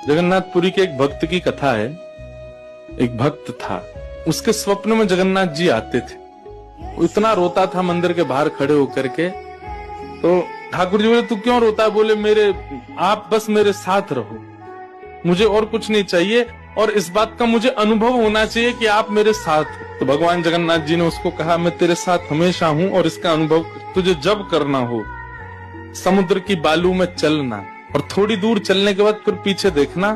जगन्नाथपुरी के एक भक्त की कथा है। एक भक्त था, उसके स्वप्न में जगन्नाथ जी आते थे। वो इतना रोता था मंदिर के बाहर खड़े होकर के। तो ठाकुर जी बोले, तू क्यों रोता है? बोले, आप बस मेरे साथ रहो, मुझे और कुछ नहीं चाहिए, और इस बात का मुझे अनुभव होना चाहिए कि आप मेरे साथ हो। तो भगवान जगन्नाथ जी ने उसको कहा, मैं तेरे साथ हमेशा हूं, और इसका अनुभव तुझे जब करना हो समुद्र की बालू में चलना, और थोड़ी दूर चलने के बाद फिर पीछे देखना,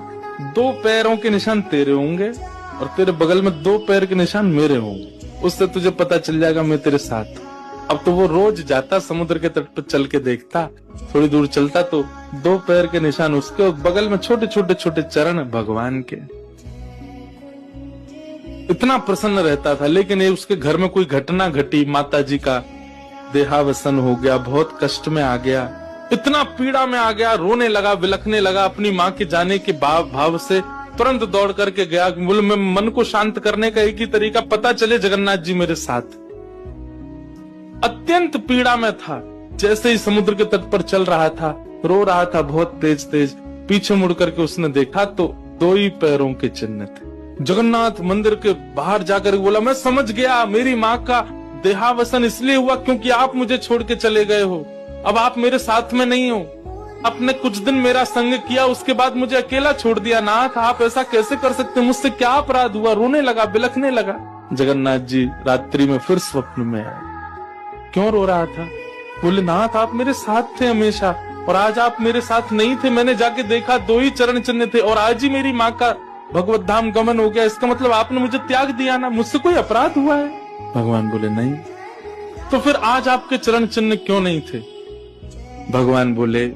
2 पैरों के निशान तेरे होंगे और तेरे बगल में 2 पैर के निशान मेरे होंगे। उससे तुझे पता चल जाएगा मैं तेरे साथ। अब तो वो रोज जाता, समुद्र के तट पर चल के देखता, थोड़ी दूर चलता तो 2 पैर के निशान उसके और बगल में छोटे छोटे छोटे चरण भगवान के। इतना प्रसन्न रहता था। लेकिन ये उसके घर में कोई घटना घटी, माता जी का देहावसन हो गया, बहुत कष्ट में आ गया, इतना पीड़ा में आ गया, रोने लगा, बिलखने लगा। अपनी माँ के जाने के भाव से तुरंत दौड़ करके गया। बोले, मैं मन को शांत करने का एक ही तरीका, पता चले जगन्नाथ जी मेरे साथ। अत्यंत पीड़ा में था। जैसे ही समुद्र के तट पर चल रहा था, रो रहा था बहुत तेज तेज। पीछे मुड़ करके उसने देखा तो 2 ही पैरों के चिन्ह थे। जगन्नाथ मंदिर के बाहर जाकर बोला, मैं समझ गया, मेरी माँ का देहावसन इसलिए हुआ क्योंकि आप मुझे छोड़ के चले गए हो। अब आप मेरे साथ में नहीं हो। आपने कुछ दिन मेरा संग किया, उसके बाद मुझे अकेला छोड़ दिया। नाथ, आप ऐसा कैसे कर सकते? मुझसे क्या अपराध हुआ? रोने लगा, बिलखने लगा। जगन्नाथ जी रात्रि में फिर स्वप्न में आए। क्यों रो रहा था? बोले, नाथ, आप मेरे साथ थे हमेशा, और आज आप मेरे साथ नहीं थे। मैंने जाके देखा 2 ही चरण चिन्ह थे, और आज ही मेरी माँ का भगवत धाम गमन हो गया। इसका मतलब आपने मुझे त्याग दिया ना? मुझसे कोई अपराध हुआ है? भगवान बोले, नहीं। तो फिर आज आपके चरण चिन्ह क्यों नहीं थे? भगवान बोले,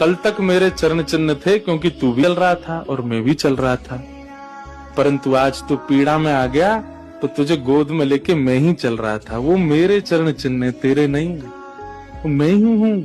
कल तक मेरे चरण चिन्ह थे क्योंकि तू भी चल रहा था और मैं भी चल रहा था, परंतु आज तू पीड़ा में आ गया तो तुझे गोद में लेके मैं ही चल रहा था। वो मेरे चरण चिन्ह, तेरे नहीं, वो मैं ही हूं।